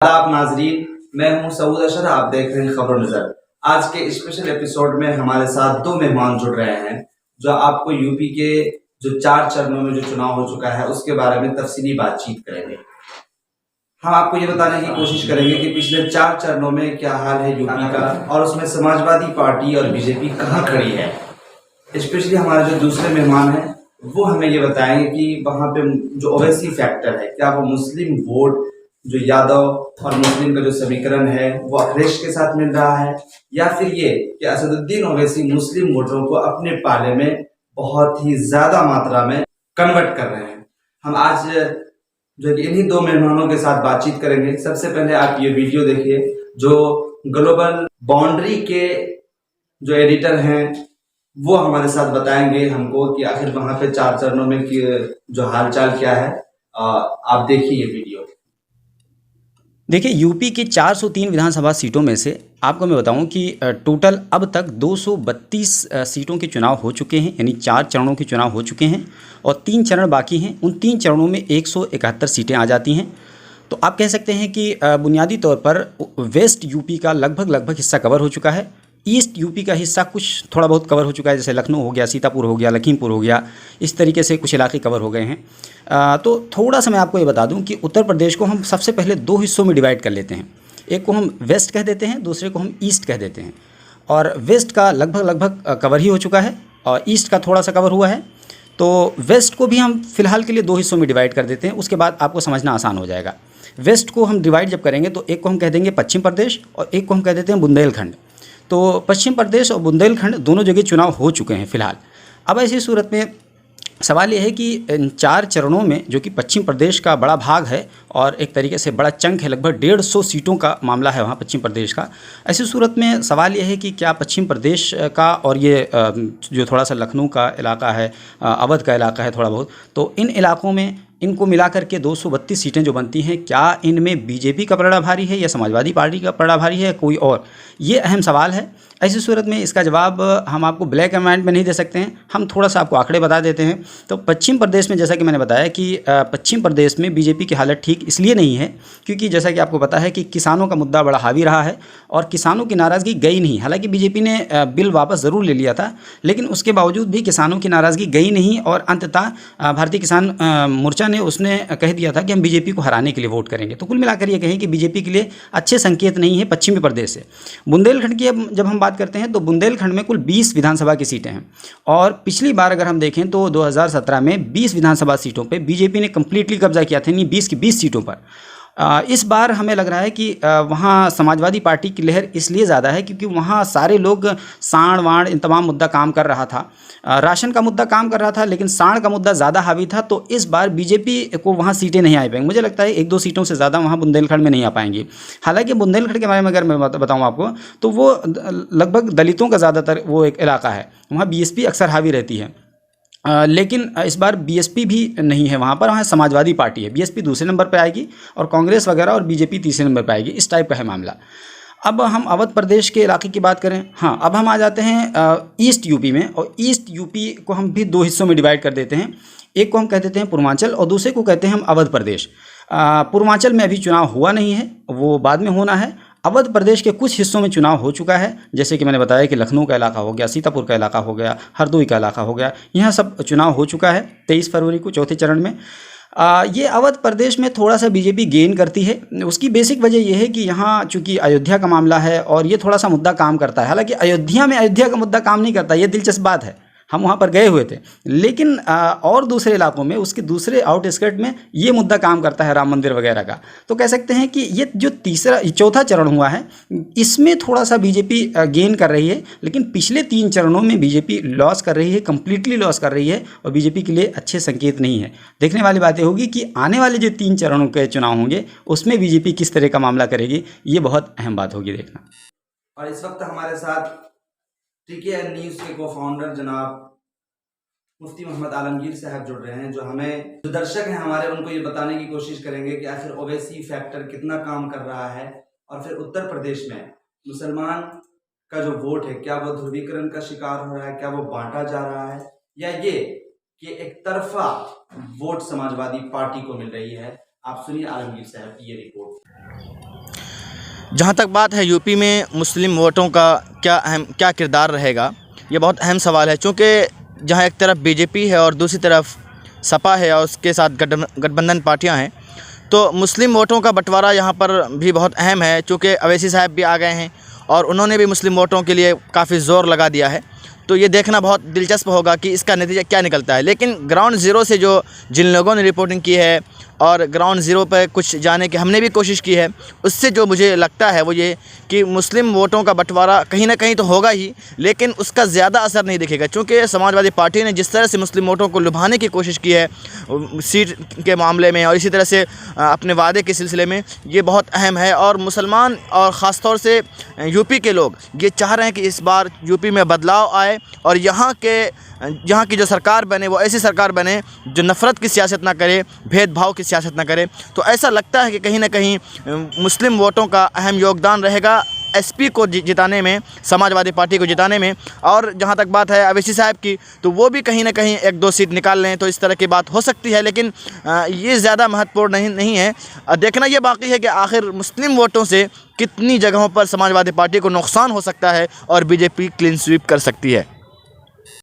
आप नाजरीन, मैं हूं सऊद अशर। आप देख रहे हैं खबर नजर। आज के स्पेशल एपिसोड में हमारे साथ दो मेहमान जुड़ रहे हैं जो आपको यूपी के जो 4 चरणों में जो चुनाव हो चुका है उसके बारे में तफसीली बातचीत करेंगे। हम आपको ये बताने की कोशिश करेंगे कि पिछले 4 चरणों में क्या हाल है यूपी का और उसमें समाजवादी पार्टी और बीजेपी कहाँ खड़ी है। स्पेशली हमारे जो दूसरे मेहमान हैं वो हमें ये बताएंगे कि वहाँ पे जो ओवैसी फैक्टर है, क्या वो मुस्लिम वोट जो यादव और मुस्लिम का जो समीकरण है वो अखिलेश के साथ मिल रहा है, या फिर ये कि असदुद्दीन ओवैसी मुस्लिम वोटरों को अपने पाले में बहुत ही ज्यादा मात्रा में कन्वर्ट कर रहे हैं। हम आज जो इन्हीं दो मेहमानों के साथ बातचीत करेंगे। सबसे पहले आप ये वीडियो देखिए जो ग्लोबल बाउंड्री के जो एडिटर हैं वो हमारे साथ बताएंगे हमको कि आखिर वहां पे 4 चरणों में जो हालचाल क्या है। आप देखिए ये वीडियो। देखिए, यूपी की 403 विधानसभा सीटों में से आपको मैं बताऊं कि टोटल अब तक 232 सीटों के चुनाव हो चुके हैं, यानी 4 चरणों के चुनाव हो चुके हैं और 3 चरण बाकी हैं। उन 3 चरणों में 171 सीटें आ जाती हैं। तो आप कह सकते हैं कि बुनियादी तौर पर वेस्ट यूपी का लगभग हिस्सा कवर हो चुका है। ईस्ट यूपी का हिस्सा कुछ थोड़ा बहुत कवर हो चुका है, जैसे लखनऊ हो गया, सीतापुर हो गया, लखीमपुर हो गया, इस तरीके से कुछ इलाके कवर हो गए हैं। तो थोड़ा सा मैं आपको ये बता दूं कि उत्तर प्रदेश को हम सबसे पहले 2 हिस्सों में डिवाइड कर लेते हैं। एक को हम वेस्ट कह देते हैं, दूसरे को हम ईस्ट कह देते हैं। और वेस्ट का लगभग कवर ही हो चुका है और ईस्ट का थोड़ा सा कवर हुआ है। तो वेस्ट को भी हम फिलहाल के लिए 2 हिस्सों में डिवाइड कर देते हैं, उसके बाद आपको समझना आसान हो जाएगा। वेस्ट को हम डिवाइड जब करेंगे तो एक को हम कह देंगे पश्चिम प्रदेश और एक को हम कह देते हैं बुंदेलखंड। तो पश्चिम प्रदेश और बुंदेलखंड दोनों जगह चुनाव हो चुके हैं फिलहाल। अब ऐसी सूरत में सवाल यह है कि इन 4 चरणों में जो कि पश्चिम प्रदेश का बड़ा भाग है और एक तरीके से बड़ा चंक है, लगभग 150 सीटों का मामला है वहाँ पश्चिम प्रदेश का। ऐसी सूरत में सवाल यह है कि क्या पश्चिम प्रदेश का और ये जो थोड़ा सा लखनऊ का इलाका है, अवध का इलाका है थोड़ा बहुत, तो इन इलाकों में इनको मिलाकर के 232 सीटें जो बनती हैं, क्या इनमें बीजेपी का पलड़ा भारी है या समाजवादी पार्टी का पलड़ा भारी है कोई और, ये अहम सवाल है। ऐसी सूरत में इसका जवाब हम आपको ब्लैक एंड वाइट में नहीं दे सकते हैं, हम थोड़ा सा आपको आंकड़े बता देते हैं। तो पश्चिम प्रदेश में जैसा कि मैंने बताया कि पश्चिम प्रदेश में बीजेपी की हालत ठीक इसलिए नहीं है क्योंकि जैसा कि आपको पता है कि किसानों का मुद्दा बड़ा हावी रहा है और किसानों की नाराज़गी गई नहीं। हालांकि बीजेपी ने बिल वापस ज़रूर ले लिया था, लेकिन उसके बावजूद भी किसानों की नाराज़गी गई नहीं और अंततः भारतीय किसान मोर्चा ने उसने कह दिया था कि हम बीजेपी को हराने के लिए वोट करेंगे। तो कुल मिलाकर ये कहें कि बीजेपी के लिए अच्छे संकेत नहीं है पश्चिमी प्रदेश से। बुंदेलखंड की अब जब हम बात करते हैं तो बुंदेलखंड में कुल 20 विधानसभा की सीटें हैं और पिछली बार अगर हम देखें तो 2017 में 20 विधानसभा सीटों पे बीजेपी ने कंप्लीटली कब्जा किया था, यानी 20 की 20 सीटों पर। इस बार हमें लग रहा है कि वहाँ समाजवादी पार्टी की लहर इसलिए ज़्यादा है क्योंकि वहाँ सारे लोग साण वाण इन तमाम मुद्दा काम कर रहा था, राशन का मुद्दा काम कर रहा था, लेकिन साण का मुद्दा ज़्यादा हावी था। तो इस बार बीजेपी को वहाँ सीटें नहीं आ पाएंगी। मुझे लगता है 1-2 सीटों से ज़्यादा वहाँ बुंदेलखंड में नहीं आ पाएंगी। हालांकि बुंदेलखंड के बारे में अगर मैं बताऊँ आपको तो वो लगभग दलितों का ज़्यादातर वो एक इलाका है, वहाँ बीएसपी अक्सर हावी रहती है। लेकिन इस बार बीएसपी भी नहीं है वहाँ पर, वहाँ समाजवादी पार्टी है। बीएसपी दूसरे नंबर पर आएगी और कांग्रेस वगैरह और बीजेपी तीसरे नंबर पर आएगी, इस टाइप का है मामला। अब हम अवध प्रदेश के इलाके की बात करें, हाँ, अब हम आ जाते हैं ईस्ट यूपी में और ईस्ट यूपी को हम भी 2 हिस्सों में डिवाइड कर देते हैं। एक को हम कह देते हैं पूर्वांचल और दूसरे को कहते हैं हम अवध प्रदेश। पूर्वांचल में अभी चुनाव हुआ नहीं है, वो बाद में होना है। अवध प्रदेश के कुछ हिस्सों में चुनाव हो चुका है, जैसे कि मैंने बताया कि लखनऊ का इलाका हो गया, सीतापुर का इलाका हो गया, हरदोई का इलाका हो गया, यहाँ सब चुनाव हो चुका है 23 फरवरी को चौथे चरण में। ये अवध प्रदेश में थोड़ा सा बीजेपी गेन करती है। उसकी बेसिक वजह यह है कि यहाँ चूंकि अयोध्या का मामला है और ये थोड़ा सा मुद्दा काम करता है। हालांकि अयोध्या का मुद्दा काम नहीं करता, ये दिलचस्प बात है, हम वहाँ पर गए हुए थे, लेकिन और दूसरे इलाकों में उसके दूसरे आउटस्कर्ट में ये मुद्दा काम करता है, राम मंदिर वगैरह का। तो कह सकते हैं कि ये जो चौथा चरण हुआ है इसमें थोड़ा सा बीजेपी गेन कर रही है, लेकिन पिछले 3 चरणों में बीजेपी लॉस कर रही है, कंप्लीटली लॉस कर रही है और बीजेपी के लिए अच्छे संकेत नहीं है। देखने वाली बात होगी कि आने वाले जो 3 चरणों के चुनाव होंगे उसमें बीजेपी किस तरह का मामला करेगी, ये बहुत अहम बात होगी देखना। और इस वक्त हमारे साथ TKN न्यूज़ के को फाउंडर जनाब मुफ्ती मोहम्मद आलमगीर साहब जुड़ रहे हैं, जो हमें जो दर्शक हैं हमारे उनको ये बताने की कोशिश करेंगे कि आखिर ओवैसी फैक्टर कितना काम कर रहा है और फिर उत्तर प्रदेश में मुसलमान का जो वोट है क्या वो ध्रुवीकरण का शिकार हो रहा है, क्या वो बांटा जा रहा है, या ये कि एक तरफा वोट समाजवादी पार्टी को मिल रही है। आप सुनिए आलमगीर साहब की ये रिपोर्ट। जहाँ तक बात है यूपी में मुस्लिम वोटों का क्या किरदार रहेगा, ये बहुत अहम सवाल है। चूँकि जहाँ एक तरफ बीजेपी है और दूसरी तरफ सपा है और उसके साथ गठबंधन पार्टियाँ हैं, तो मुस्लिम वोटों का बंटवारा यहाँ पर भी बहुत अहम है। चूँकि अवैसी साहब भी आ गए हैं और उन्होंने भी मुस्लिम वोटों के लिए काफ़ी ज़ोर लगा दिया है। तो ये देखना बहुत दिलचस्प होगा कि इसका नतीजा क्या निकलता है। लेकिन ग्राउंड ज़ीरो से जिन लोगों ने रिपोर्टिंग की है और ग्राउंड ज़ीरो पर कुछ जाने की हमने भी कोशिश की है, उससे जो मुझे लगता है वो ये कि मुस्लिम वोटों का बंटवारा कहीं ना कहीं तो होगा ही, लेकिन उसका ज़्यादा असर नहीं दिखेगा। चूँकि समाजवादी पार्टी ने जिस तरह से मुस्लिम वोटों को लुभाने की कोशिश की है सीट के मामले में और इसी तरह से अपने वादे के सिलसिले में, ये बहुत अहम है। और मुसलमान और ख़ास तौर से यूपी के लोग ये चाह रहे हैं कि इस बार यूपी में बदलाव आए और यहाँ की जो सरकार बने वो ऐसी सरकार बने जो नफ़रत की सियासत ना करे, भेदभाव की सियासत ना करे। तो ऐसा लगता है कि कहीं ना कहीं मुस्लिम वोटों का अहम योगदान रहेगा एसपी को जिताने में, समाजवादी पार्टी को जिताने में। और जहाँ तक बात है अवैसी साहब की, तो वो भी कहीं ना कहीं 1-2 सीट निकाल लें तो इस तरह की बात हो सकती है। लेकिन ये ज़्यादा महत्वपूर्ण नहीं है। देखना ये बाकी है कि आखिर मुस्लिम वोटों से कितनी जगहों पर समाजवादी पार्टी को नुकसान हो सकता है और बीजेपी क्लीन स्वीप कर सकती है।